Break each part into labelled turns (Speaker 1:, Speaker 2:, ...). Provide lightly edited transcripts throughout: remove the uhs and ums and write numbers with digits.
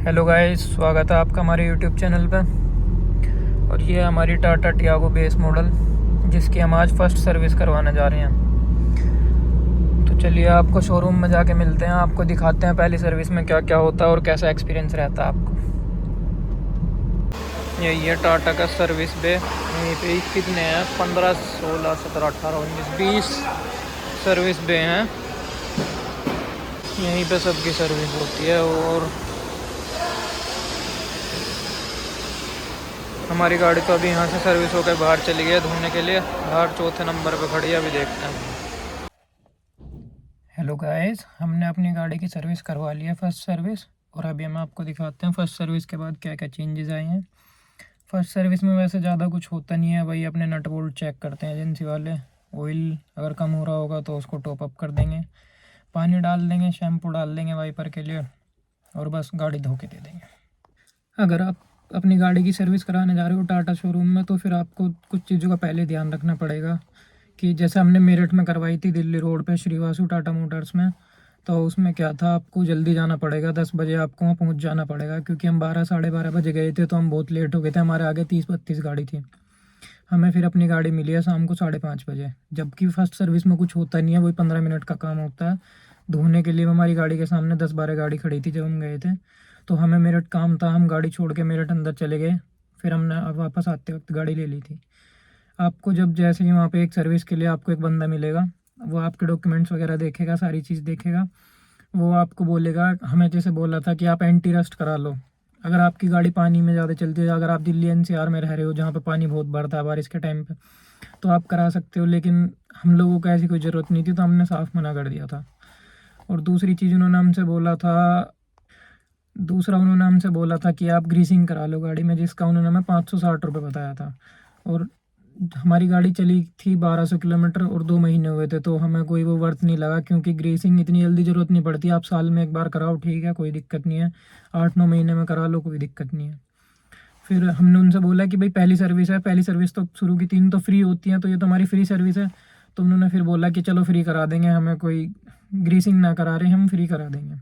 Speaker 1: Hello guys, स्वागत है आपका हमारे यूट्यूब चैनल पे। और ये है हमारी टाटा टियागो बेस मॉडल, जिसकी हम आज फर्स्ट सर्विस करवाने जा रहे हैं। तो चलिए आपको शोरूम में जाके मिलते हैं, आपको दिखाते हैं पहली सर्विस में क्या क्या होता है और कैसा एक्सपीरियंस रहता है आपको। यही है टाटा का सर्विस बे। यहीं पे कितने हैं, 15, 16, 17, 18, 19, 20 सर्विस बे हैं। यहीं पे सबकी सर्विस होती है। और हमारी गाड़ी तो अभी यहाँ से सर्विस होकर बाहर चली गई है धोने के लिए। बाहर चौथे नंबर पे खड़ी है, अभी देखते हैं। हेलो गाइस, हमने अपनी गाड़ी की सर्विस करवा ली है, फर्स्ट सर्विस। और अभी हम आपको दिखाते हैं फर्स्ट सर्विस के बाद क्या क्या चेंजेस आए हैं। फर्स्ट सर्विस में वैसे ज़्यादा कुछ होता नहीं है, वही अपने नट बोल्ट चेक करते हैं एजेंसी वाले। ऑयल अगर कम हो रहा होगा तो उसको टॉप अप कर देंगे, पानी डाल देंगे, शैम्पू डाल देंगे वाइपर के लिए, और बस गाड़ी धो के दे देंगे। अगर आप अपनी गाड़ी की सर्विस कराने जा रहे हो टाटा शोरूम में, तो फिर आपको कुछ चीज़ों का पहले ध्यान रखना पड़ेगा। कि जैसे हमने मेरठ में करवाई थी, दिल्ली रोड पे श्रीवासु टाटा मोटर्स में, तो उसमें क्या था, आपको जल्दी जाना पड़ेगा, 10 बजे आपको वहाँ पहुँच जाना पड़ेगा। क्योंकि हम 12 साढ़े 12 बजे गए थे, तो हम बहुत लेट हो गए थे, हमारे आगे 30-32 गाड़ी थी। हमें फिर अपनी गाड़ी मिली है शाम को 5:30 बजे। जबकि फ़र्स्ट सर्विस में कुछ होता नहीं है, वही 15 मिनट का काम होता है। धोने के लिए हमारी गाड़ी के सामने 10-12 गाड़ी खड़ी थी जब हम गए थे। तो हमें मेरठ काम था, हम गाड़ी छोड़ के मेरठ अंदर चले गए। फिर हमने वापस आते वक्त गाड़ी ले ली थी। आपको जब जैसे ही वहाँ पे एक सर्विस के लिए आपको एक बंदा मिलेगा, वो आपके डॉक्यूमेंट्स वगैरह देखेगा, सारी चीज़ देखेगा। वो आपको बोलेगा, हमें जैसे बोला था कि आप एंटी रस्ट करा लो। अगर आपकी गाड़ी पानी में ज़्यादा चलती है, अगर आप दिल्ली एनसीआर में रह रहे हो जहाँ पे पानी बहुत बढ़ता है बारिश के टाइम पे, तो आप करा सकते हो। लेकिन हम लोगों को ऐसी कोई ज़रूरत नहीं थी, तो हमने साफ़ मना कर दिया था। और दूसरा उन्होंने हमसे बोला था कि आप ग्रीसिंग करा लो गाड़ी में, जिसका उन्होंने हमें 560 रुपये बताया था। और हमारी गाड़ी चली थी 1200 किलोमीटर और 2 महीने हुए थे, तो हमें कोई वो वर्थ नहीं लगा। क्योंकि ग्रीसिंग इतनी जल्दी ज़रूरत नहीं पड़ती, आप साल में एक बार कराओ, ठीक है, कोई दिक्कत नहीं है। 8-9 महीने में करा लो, कोई दिक्कत नहीं है। फिर हमने उनसे बोला कि भाई पहली सर्विस है, पहली सर्विस तो शुरू की 3 तो फ्री होती हैं, तो ये तो हमारी फ्री सर्विस है। तो उन्होंने फिर बोला कि चलो फ्री करा देंगे, हमें कोई ग्रीसिंग ना करा रहे, हम फ्री करा देंगे।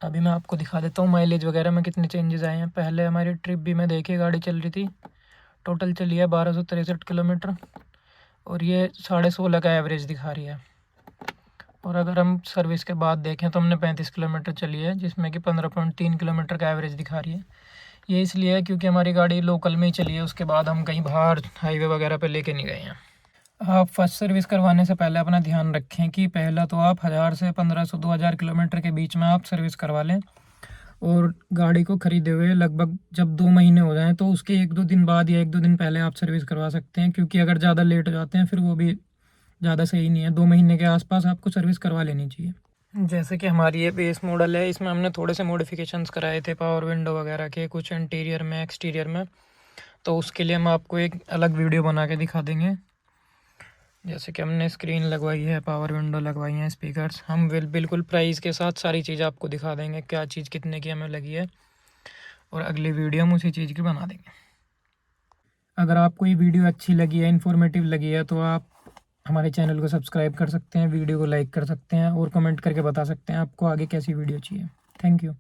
Speaker 1: अभी मैं आपको दिखा देता हूँ माइलेज वगैरह में कितने चेंजेस आए हैं। पहले हमारी ट्रिप भी मैं देखी, गाड़ी चल रही थी, टोटल चली है 1263 किलोमीटर, और ये 16.5 का एवरेज दिखा रही है। और अगर हम सर्विस के बाद देखें तो हमने 35 किलोमीटर चली है, जिसमें कि 15.3 किलोमीटर का एवरेज दिखा रही है। ये इसलिए है क्योंकि हमारी गाड़ी लोकल में ही चली है, उसके बाद हम कहीं बाहर हाईवे वगैरह पे लेके नहीं गए हैं। आप फर्स्ट सर्विस करवाने से पहले अपना ध्यान रखें कि पहला तो आप 1000 से 1500-2000 किलोमीटर के बीच में आप सर्विस करवा लें। और गाड़ी को ख़रीदे हुए लगभग जब 2 महीने हो जाएं, तो उसके 1-2 दिन बाद या 1-2 दिन पहले आप सर्विस करवा सकते हैं। क्योंकि अगर ज़्यादा लेट हो जाते हैं फिर वो भी ज़्यादा सही नहीं है। 2 महीने के आसपास आपको सर्विस करवा लेनी चाहिए। जैसे कि हमारी ये बेस मॉडल है, इसमें हमने थोड़े से मॉडिफिकेशंस कराए थे, पावर विंडो वगैरह के, कुछ इंटीरियर में, एक्सटीरियर में। तो उसके लिए हम आपको एक अलग वीडियो बना के दिखा देंगे। जैसे कि हमने स्क्रीन लगवाई है, पावर विंडो लगवाई है, स्पीकर्स, हम बिल्कुल प्राइस के साथ सारी चीज़ आपको दिखा देंगे, क्या चीज़ कितने की हमें लगी है। और अगली वीडियो हम उसी चीज़ की बना देंगे। अगर आपको ये वीडियो अच्छी लगी है, इन्फॉर्मेटिव लगी है, तो आप हमारे चैनल को सब्सक्राइब कर सकते हैं, वीडियो को लाइक कर सकते हैं, और कमेंट करके बता सकते हैं आपको आगे कैसी वीडियो चाहिए। Thank you.